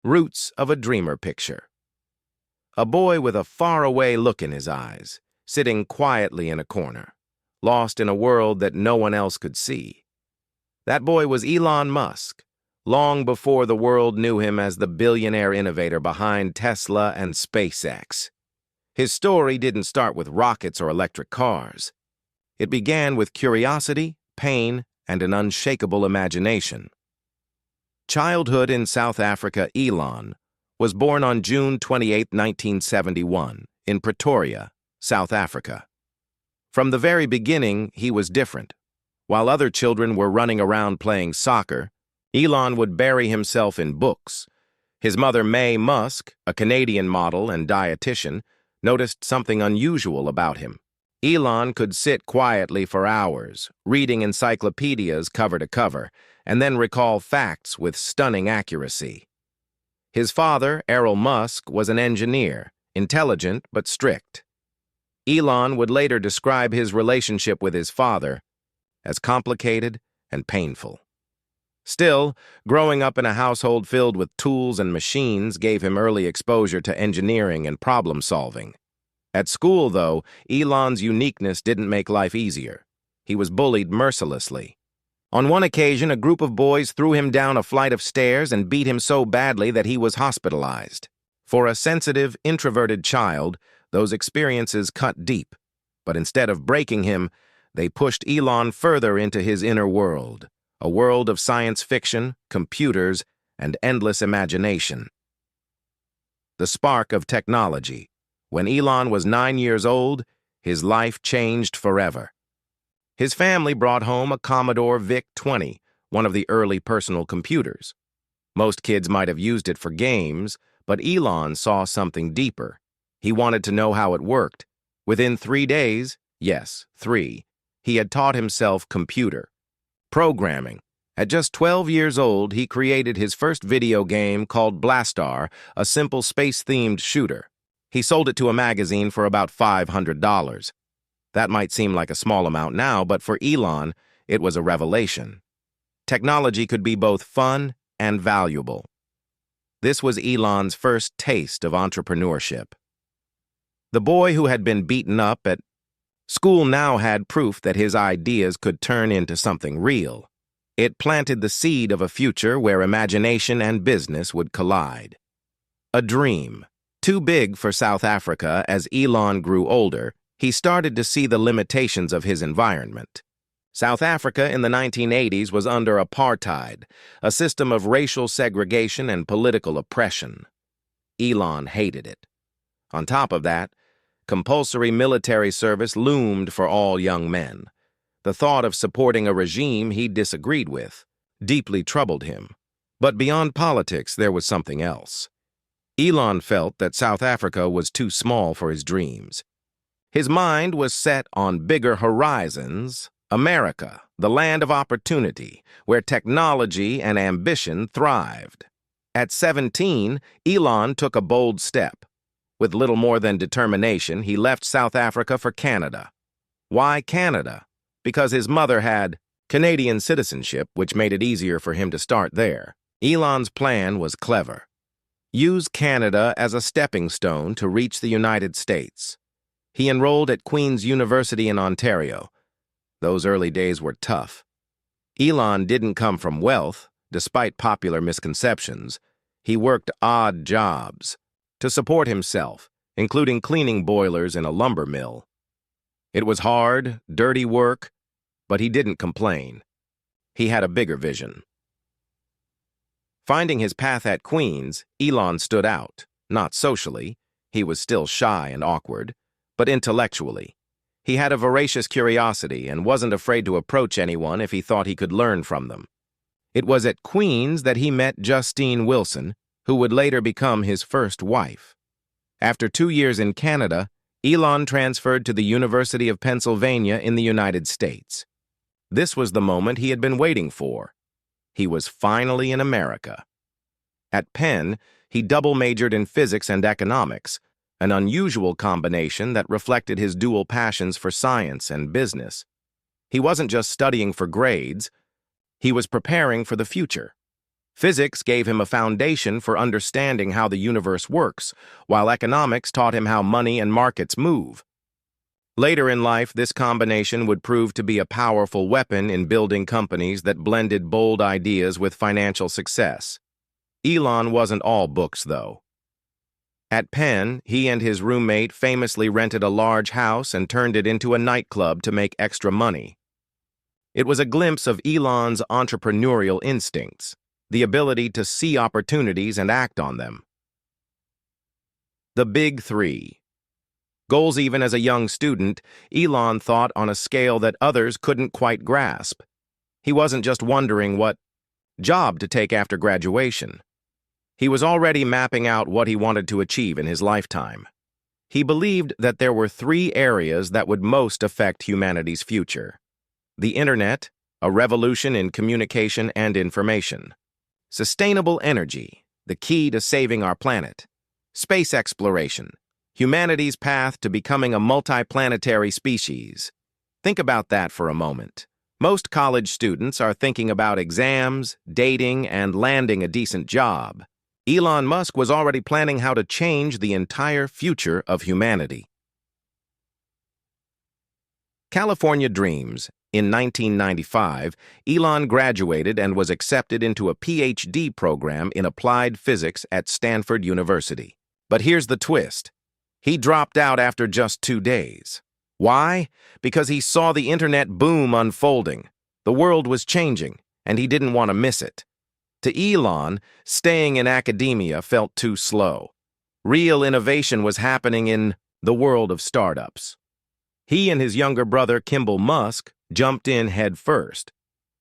Roots of a Dreamer Picture. A boy with a faraway look in his eyes, sitting quietly in a corner, lost in a world that no one else could see. That boy was Elon Musk, long before the world knew him as the billionaire innovator behind Tesla and SpaceX. His story didn't start with rockets or electric cars. It began with curiosity, pain, and an unshakable imagination. Childhood in South Africa. Elon was born on June 28, 1971, in Pretoria, South Africa. From the very beginning, he was different. While other children were running around playing soccer, Elon would bury himself in books. His mother, Mae Musk, a Canadian model and dietitian, noticed something unusual about him. Elon could sit quietly for hours, reading encyclopedias cover to cover, and then recall facts with stunning accuracy. His father, Elon Musk, was an engineer, intelligent but strict. Elon would later describe his relationship with his father as complicated and painful. Still, growing up in a household filled with tools and machines gave him early exposure to engineering and problem-solving. At school, though, Elon's uniqueness didn't make life easier. He was bullied mercilessly. On one occasion, a group of boys threw him down a flight of stairs and beat him so badly that he was hospitalized. For a sensitive, introverted child, those experiences cut deep. But instead of breaking him, they pushed Elon further into his inner world, a world of science fiction, computers, and endless imagination. The spark of technology. When Elon was 9 years old, his life changed forever. His family brought home a Commodore VIC-20, one of the early personal computers. Most kids might have used it for games, but Elon saw something deeper. He wanted to know how it worked. Within 3 days, yes, 3, he had taught himself computer programming. At just 12 years old, he created his first video game called Blastar, a simple space-themed shooter. He sold it to a magazine for about $500. That might seem like a small amount now, but for Elon, it was a revelation. Technology could be both fun and valuable. This was Elon's first taste of entrepreneurship. The boy who had been beaten up at school now had proof that his ideas could turn into something real. It planted the seed of a future where imagination and business would collide. A dream. Too big for South Africa. As Elon grew older, he started to see the limitations of his environment. South Africa in the 1980s was under apartheid, a system of racial segregation and political oppression. Elon hated it. On top of that, compulsory military service loomed for all young men. The thought of supporting a regime he disagreed with deeply troubled him. But beyond politics, there was something else. Elon felt that South Africa was too small for his dreams. His mind was set on bigger horizons. America, the land of opportunity, where technology and ambition thrived. At 17, Elon took a bold step. With little more than determination, he left South Africa for Canada. Why Canada? Because his mother had Canadian citizenship, which made it easier for him to start there. Elon's plan was clever. Use Canada as a stepping stone to reach the United States. He enrolled at Queen's University in Ontario. Those early days were tough. Elon didn't come from wealth, despite popular misconceptions. He worked odd jobs to support himself, including cleaning boilers in a lumber mill. It was hard, dirty work, but he didn't complain. He had a bigger vision. Finding his path at Queen's, Elon stood out, not socially. He was still shy and awkward, but intellectually. He had a voracious curiosity and wasn't afraid to approach anyone if he thought he could learn from them. It was at Queen's that he met Justine Wilson, who would later become his first wife. After 2 years in Canada, Elon transferred to the University of Pennsylvania in the United States. This was the moment he had been waiting for. He was finally in America. At Penn, he double-majored in physics and economics, an unusual combination that reflected his dual passions for science and business. He wasn't just studying for grades, he was preparing for the future. Physics gave him a foundation for understanding how the universe works, while economics taught him how money and markets move. Later in life, this combination would prove to be a powerful weapon in building companies that blended bold ideas with financial success. Elon wasn't all books, though. At Penn, he and his roommate famously rented a large house and turned it into a nightclub to make extra money. It was a glimpse of Elon's entrepreneurial instincts, the ability to see opportunities and act on them. The Big Three. Goals. Even as a young student, Elon thought on a scale that others couldn't quite grasp. He wasn't just wondering what job to take after graduation. He was already mapping out what he wanted to achieve in his lifetime. He believed that there were three areas that would most affect humanity's future: the internet, a revolution in communication and information; sustainable energy, the key to saving our planet; space exploration, humanity's path to becoming a multiplanetary species. Think about that for a moment. Most college students are thinking about exams, dating, and landing a decent job. Elon Musk was already planning how to change the entire future of humanity. California Dreams. In 1995, Elon graduated and was accepted into a PhD program in applied physics at Stanford University. But here's the twist. He dropped out after just 2 days. Why? Because he saw the internet boom unfolding. The world was changing, and he didn't want to miss it. To Elon, staying in academia felt too slow. Real innovation was happening in the world of startups. He and his younger brother, Kimball Musk, jumped in head first.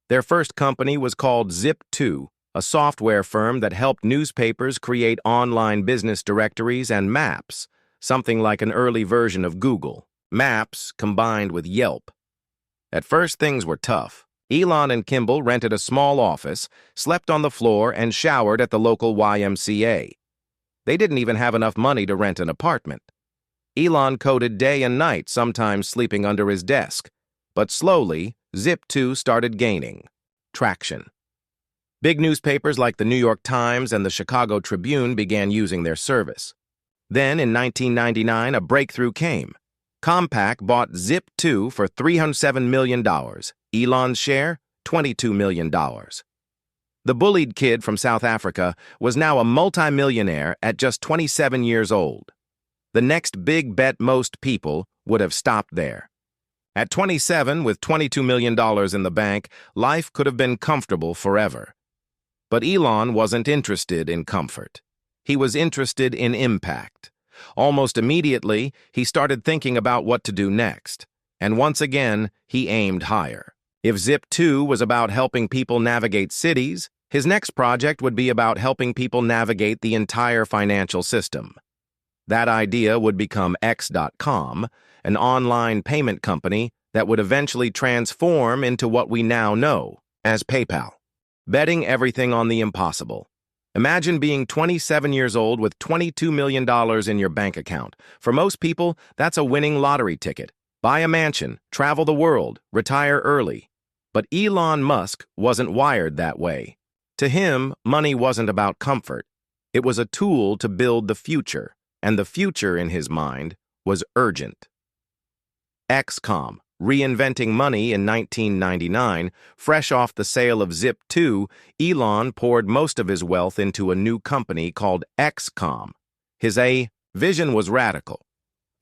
Their first company was called Zip2, a software firm that helped newspapers create online business directories and maps, something like an early version of Google. Maps combined with Yelp. At first, things were tough. Elon and Kimball rented a small office, slept on the floor, and showered at the local YMCA. They didn't even have enough money to rent an apartment. Elon coded day and night, sometimes sleeping under his desk. But slowly, Zip2 started gaining traction. Big newspapers like the New York Times and the Chicago Tribune began using their service. Then, in 1999, a breakthrough came. Compaq bought Zip2 for $307 million. Elon's share, $22 million. The bullied kid from South Africa was now a multimillionaire at just 27 years old. The next big bet most people would have stopped there. At 27, with $22 million in the bank, life could have been comfortable forever. But Elon wasn't interested in comfort. He was interested in impact. Almost immediately, he started thinking about what to do next. And once again, he aimed higher. If Zip2 was about helping people navigate cities, his next project would be about helping people navigate the entire financial system. That idea would become X.com, an online payment company that would eventually transform into what we now know as PayPal. Betting everything on the impossible. Imagine being 27 years old with $22 million in your bank account. For most people, that's a winning lottery ticket. Buy a mansion, travel the world, retire early. But Elon Musk wasn't wired that way. To him, money wasn't about comfort. It was a tool to build the future, and the future, in his mind, was urgent. XCOM, reinventing money in 1999, fresh off the sale of Zip2, Elon poured most of his wealth into a new company called XCOM. His vision was radical.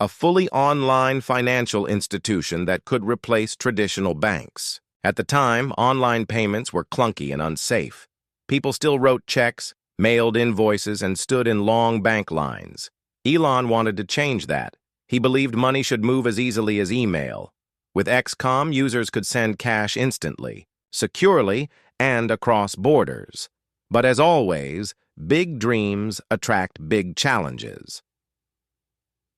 A fully online financial institution that could replace traditional banks. At the time, online payments were clunky and unsafe. People still wrote checks, mailed invoices, and stood in long bank lines. Elon wanted to change that. He believed money should move as easily as email. With XCOM, users could send cash instantly, securely, and across borders. But as always, big dreams attract big challenges.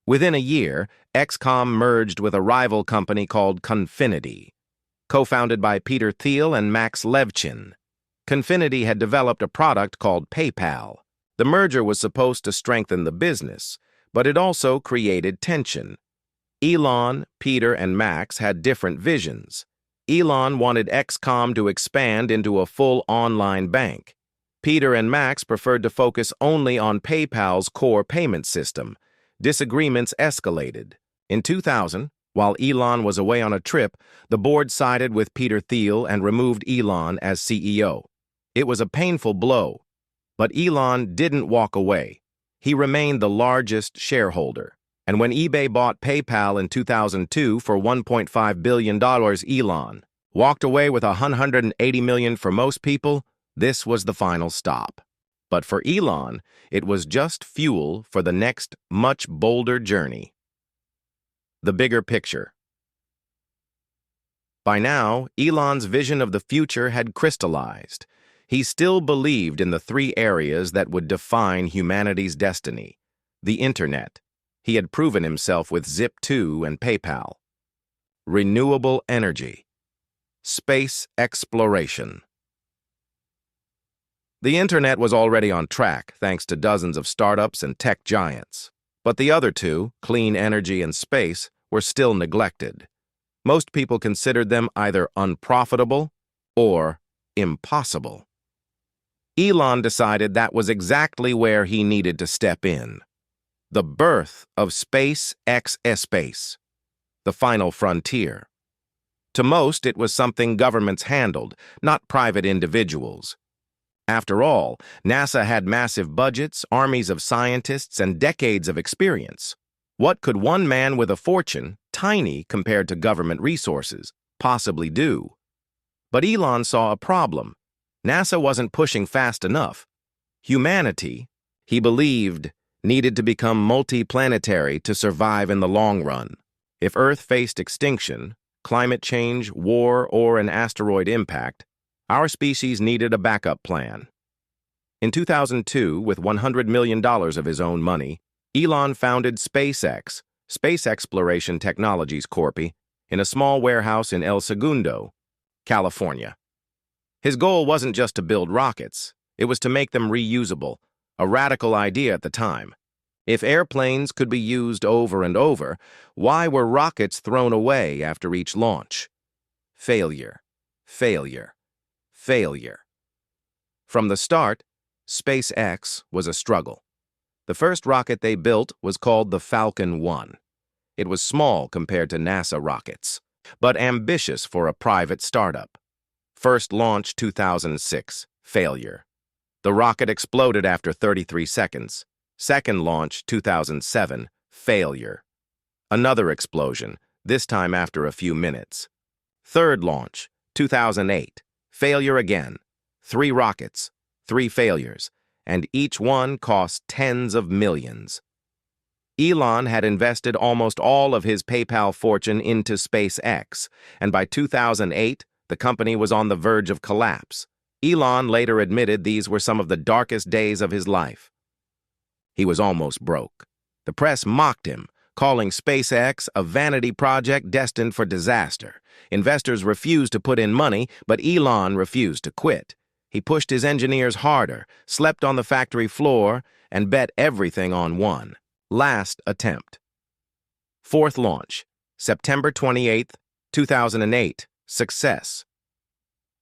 Within a year, XCOM merged with a rival company called Confinity. Co-founded by Peter Thiel and Max Levchin, Confinity had developed a product called PayPal. The merger was supposed to strengthen the business, but it also created tension. Elon, Peter, and Max had different visions. Elon wanted XCOM to expand into a full online bank. Peter and Max preferred to focus only on PayPal's core payment system. Disagreements escalated. In 2000, while Elon was away on a trip, the board sided with Peter Thiel and removed Elon as CEO. It was a painful blow, but Elon didn't walk away. He remained the largest shareholder. And when eBay bought PayPal in 2002 for $1.5 billion, Elon walked away with $180 million. For most people, this was the final stop. But for Elon, it was just fuel for the next, much bolder journey. The bigger picture. By now, Elon's vision of the future had crystallized. He still believed in the three areas that would define humanity's destiny. The Internet. He had proven himself with Zip2 and PayPal. Renewable energy. Space exploration. The Internet was already on track, thanks to dozens of startups and tech giants. But the other two, clean energy and space, were still neglected. Most people considered them either unprofitable or impossible. Elon decided that was exactly where he needed to step in. The birth of SpaceX, the final frontier. To most, it was something governments handled, not private individuals. After all, NASA had massive budgets, armies of scientists, and decades of experience. What could one man with a fortune, tiny compared to government resources, possibly do? But Elon saw a problem. NASA wasn't pushing fast enough. Humanity, he believed, needed to become multiplanetary to survive in the long run. If Earth faced extinction, climate change, war, or an asteroid impact, our species needed a backup plan. In 2002, with $100 million of his own money, Elon founded SpaceX, Space Exploration Technologies Corp., in a small warehouse in El Segundo, California. His goal wasn't just to build rockets, it was to make them reusable, a radical idea at the time. If airplanes could be used over and over, why were rockets thrown away after each launch? Failure, failure, failure. From the start, SpaceX was a struggle. The first rocket they built was called the Falcon 1. It was small compared to NASA rockets, but ambitious for a private startup. First launch 2006, failure. The rocket exploded after 33 seconds. Second launch 2007, failure. Another explosion, this time after a few minutes. Third launch 2008, failure again. 3 rockets, 3 failures, and each one cost tens of millions. Elon had invested almost all of his PayPal fortune into SpaceX, and by 2008, the company was on the verge of collapse. Elon later admitted these were some of the darkest days of his life. He was almost broke. The press mocked him, calling SpaceX a vanity project destined for disaster. Investors refused to put in money, but Elon refused to quit. He pushed his engineers harder, slept on the factory floor, and bet everything on one last attempt. Fourth launch, September 28, 2008, success.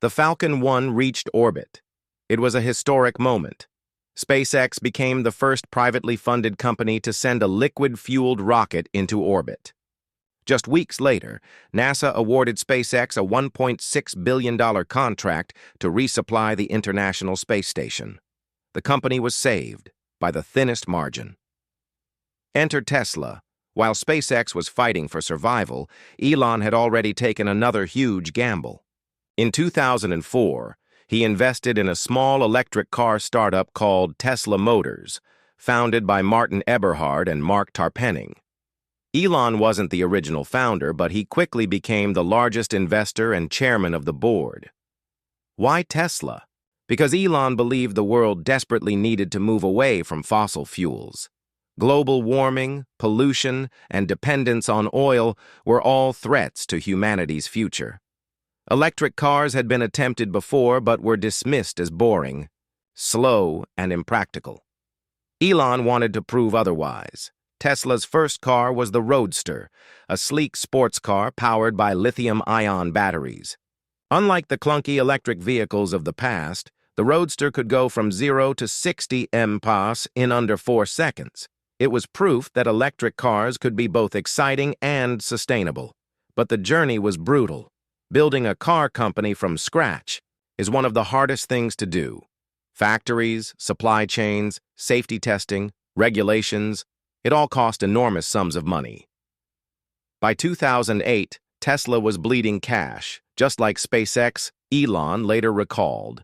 The Falcon 1 reached orbit. It was a historic moment. SpaceX became the first privately funded company to send a liquid-fueled rocket into orbit. Just weeks later, NASA awarded SpaceX a $1.6 billion contract to resupply the International Space Station. The company was saved by the thinnest margin. Enter Tesla. While SpaceX was fighting for survival, Elon had already taken another huge gamble. In 2004, he invested in a small electric car startup called Tesla Motors, founded by Martin Eberhard and Mark Tarpenning. Elon wasn't the original founder, but he quickly became the largest investor and chairman of the board. Why Tesla? Because Elon believed the world desperately needed to move away from fossil fuels. Global warming, pollution, and dependence on oil were all threats to humanity's future. Electric cars had been attempted before but were dismissed as boring, slow, and impractical. Elon wanted to prove otherwise. Tesla's first car was the Roadster, a sleek sports car powered by lithium-ion batteries. Unlike the clunky electric vehicles of the past, The Roadster could go from 0 to 60 mph in under 4 seconds. It was proof that electric cars could be both exciting and sustainable. But the journey was brutal. Building a car company from scratch is one of the hardest things to do. Factories, supply chains, safety testing, regulations, it all cost enormous sums of money. By 2008, Tesla was bleeding cash, just like SpaceX. Elon later recalled,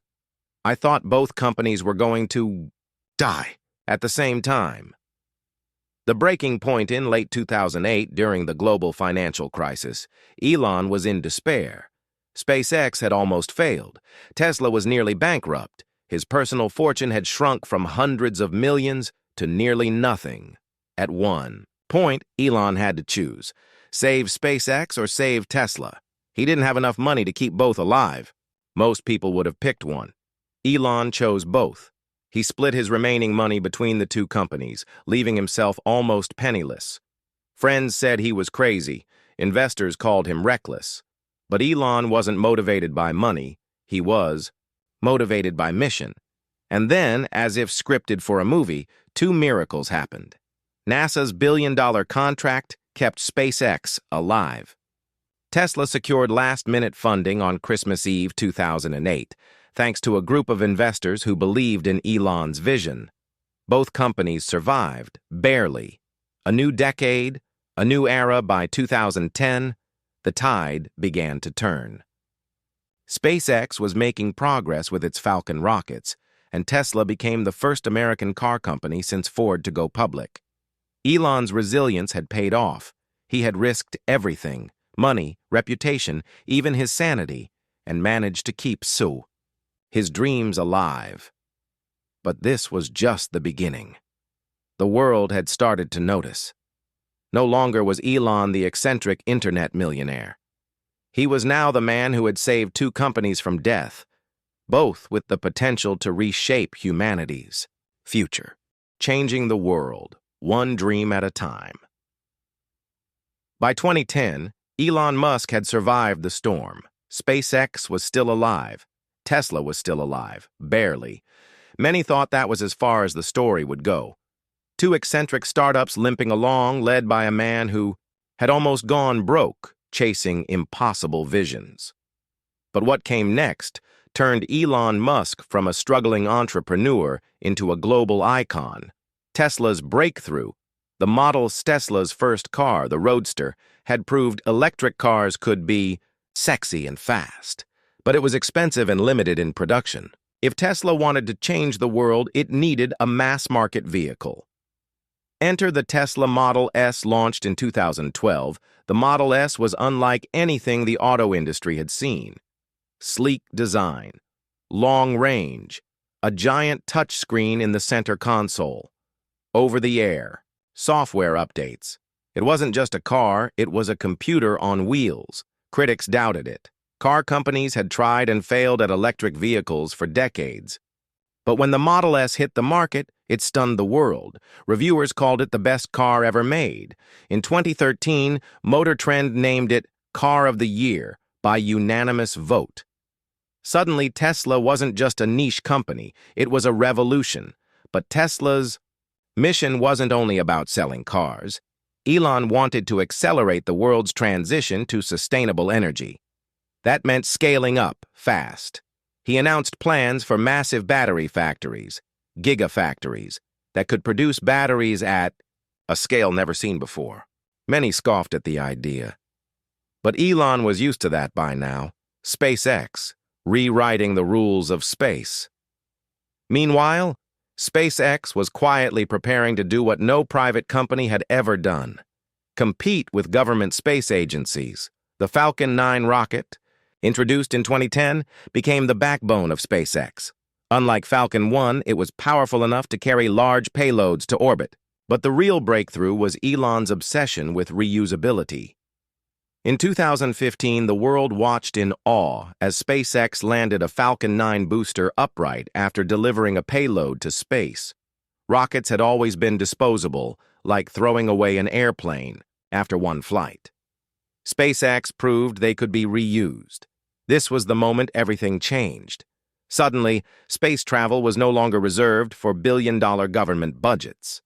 "I thought both companies were going to die at the same time." The breaking point in late 2008, during the global financial crisis, Elon was in despair. SpaceX had almost failed. Tesla was nearly bankrupt. His personal fortune had shrunk from hundreds of millions to nearly nothing. At one point, Elon had to choose: save SpaceX or save Tesla. He didn't have enough money to keep both alive. Most people would have picked one. Elon chose both. He split his remaining money between the two companies, leaving himself almost penniless. Friends said he was crazy. Investors called him reckless. But Elon wasn't motivated by money. He was motivated by mission. And then, as if scripted for a movie, two miracles happened. NASA's billion-dollar contract kept SpaceX alive. Tesla secured last-minute funding on Christmas Eve 2008, thanks to a group of investors who believed in Elon's vision. Both companies survived, barely. A new decade, a new era. By 2010, the tide began to turn. SpaceX was making progress with its Falcon rockets, and Tesla became the first American car company since Ford to go public. Elon's resilience had paid off. He had risked everything: money, reputation, even his sanity, and managed to keep his dreams alive. But this was just the beginning. The world had started to notice. No longer was Elon the eccentric internet millionaire. He was now the man who had saved two companies from death, both with the potential to reshape humanity's future, changing the world, one dream at a time. By 2010, Elon Musk had survived the storm. SpaceX was still alive. Tesla was still alive, barely. Many thought that was as far as the story would go. Two eccentric startups limping along, led by a man who had almost gone broke, chasing impossible visions. But what came next turned Elon Musk from a struggling entrepreneur into a global icon. Tesla's breakthrough, the Model Tesla's first car, the Roadster, had proved electric cars could be sexy and fast. But it was expensive and limited in production. If Tesla wanted to change the world, it needed a mass-market vehicle. Enter the Tesla Model S, launched in 2012. The Model S was unlike anything the auto industry had seen. Sleek design, long range, a giant touchscreen in the center console, over-the-air, software updates. It wasn't just a car, it was a computer on wheels. Critics doubted it. Car companies had tried and failed at electric vehicles for decades. But when the Model S hit the market, it stunned the world. Reviewers called it the best car ever made. In 2013, Motor Trend named it Car of the Year by unanimous vote. Suddenly, Tesla wasn't just a niche company, it was a revolution. But Tesla's mission wasn't only about selling cars. Elon wanted to accelerate the world's transition to sustainable energy. That meant scaling up fast. He announced plans for massive battery factories, gigafactories, that could produce batteries at a scale never seen before. Many scoffed at the idea. But Elon was used to that by now. SpaceX, rewriting the rules of space. Meanwhile, SpaceX was quietly preparing to do what no private company had ever done: compete with government space agencies. The Falcon 9 rocket, introduced in 2010, became the backbone of SpaceX. Unlike Falcon 1, it was powerful enough to carry large payloads to orbit. But the real breakthrough was Elon's obsession with reusability. In 2015, the world watched in awe as SpaceX landed a Falcon 9 booster upright after delivering a payload to space. Rockets had always been disposable, like throwing away an airplane after one flight. SpaceX proved they could be reused. This was the moment everything changed. Suddenly, space travel was no longer reserved for billion-dollar government budgets.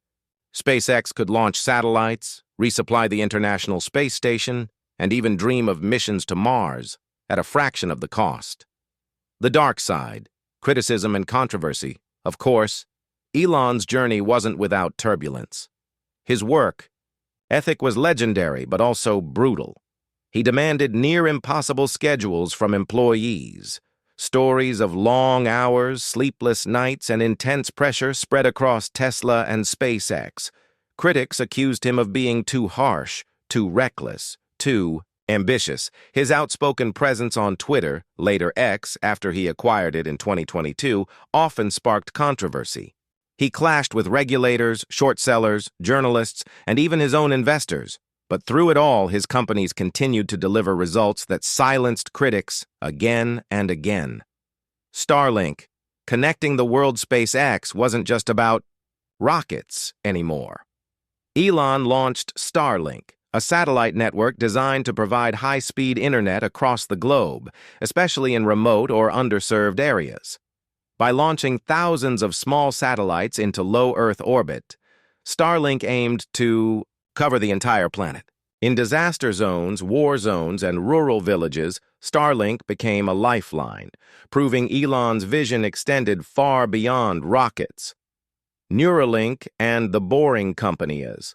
SpaceX could launch satellites, resupply the International Space Station, and even dream of missions to Mars at a fraction of the cost. The dark side, criticism and controversy. Of course, Elon's journey wasn't without turbulence. His work ethic was legendary but also brutal. He demanded near-impossible schedules from employees. Stories of long hours, sleepless nights, and intense pressure spread across Tesla and SpaceX. Critics accused him of being too harsh, too reckless, too ambitious. His outspoken presence on Twitter, later X, after he acquired it in 2022, often sparked controversy. He clashed with regulators, short sellers, journalists, and even his own investors. But through it all, his companies continued to deliver results that silenced critics again and again. Starlink, connecting the world. SpaceX wasn't just about rockets anymore. Elon launched Starlink, a satellite network designed to provide high-speed internet across the globe, especially in remote or underserved areas. By launching thousands of small satellites into low Earth orbit, Starlink aimed to cover the entire planet. In disaster zones, war zones, and rural villages, Starlink became a lifeline, proving Elon's vision extended far beyond rockets. Neuralink and the Boring Company is.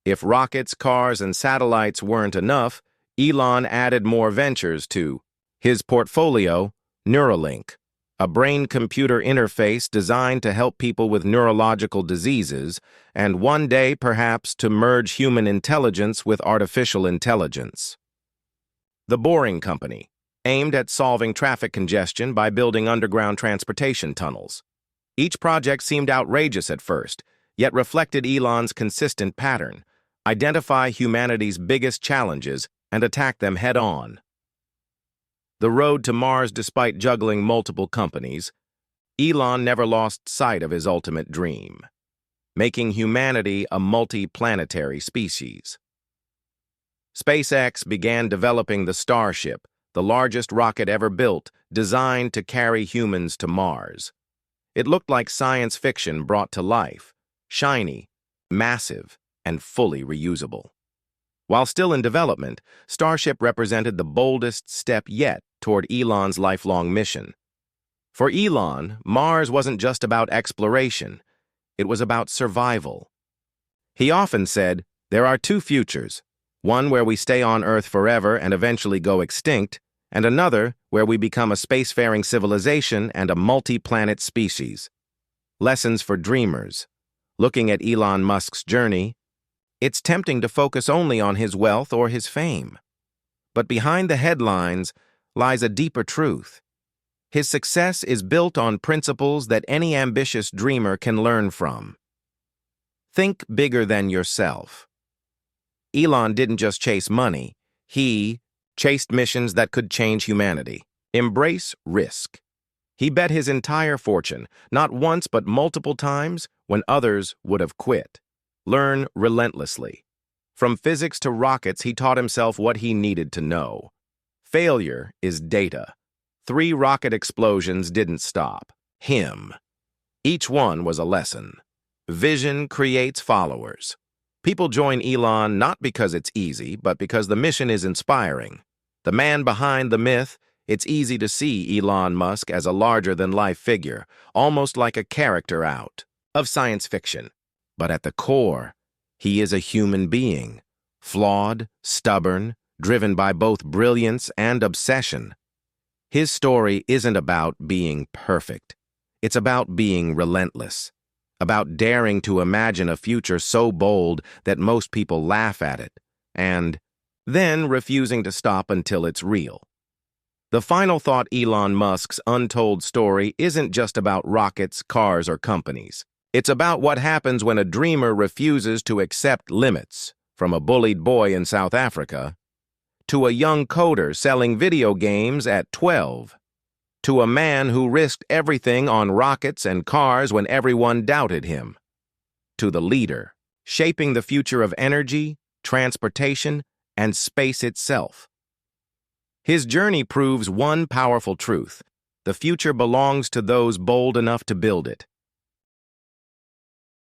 If rockets, cars, and satellites weren't enough, Elon added more ventures to his portfolio. Neuralink, a brain-computer interface designed to help people with neurological diseases, and one day, perhaps, to merge human intelligence with artificial intelligence. The Boring Company, aimed at solving traffic congestion by building underground transportation tunnels. Each project seemed outrageous at first, yet reflected Elon's consistent pattern: identify humanity's biggest challenges and attack them head-on. The road to Mars. Despite juggling multiple companies, Elon never lost sight of his ultimate dream: making humanity a multi-planetary species. SpaceX began developing the Starship, the largest rocket ever built, designed to carry humans to Mars. It looked like science fiction brought to life, shiny, massive, and fully reusable. While still in development, Starship represented the boldest step yet toward Elon's lifelong mission. For Elon, Mars wasn't just about exploration, it was about survival. He often said, "There are two futures, one where we stay on Earth forever and eventually go extinct, and another where we become a spacefaring civilization and a multi-planet species." Lessons for dreamers. Looking at Elon Musk's journey, it's tempting to focus only on his wealth or his fame. But behind the headlines lies a deeper truth. His success is built on principles that any ambitious dreamer can learn from. Think bigger than yourself. Elon didn't just chase money, he chased missions that could change humanity. Embrace risk. He bet his entire fortune, not once but multiple times, when others would have quit. Learn relentlessly. From physics to rockets, he taught himself what he needed to know. Failure is data. 3 rocket explosions didn't stop him. Each one was a lesson. Vision creates followers. People join Elon not because it's easy, but because the mission is inspiring. The man behind the myth, it's easy to see Elon Musk as a larger-than-life figure, almost like a character out of science fiction. But at the core, he is a human being, flawed, stubborn, driven by both brilliance and obsession. His story isn't about being perfect. It's about being relentless, about daring to imagine a future so bold that most people laugh at it, and then refusing to stop until it's real. The final thought: Elon Musk's untold story isn't just about rockets, cars, or companies. It's about what happens when a dreamer refuses to accept limits, from a bullied boy in South Africa to a young coder selling video games at 12, to a man who risked everything on rockets and cars when everyone doubted him, to the leader shaping the future of energy, transportation, and space itself. His journey proves one powerful truth: The future belongs to those bold enough to build it.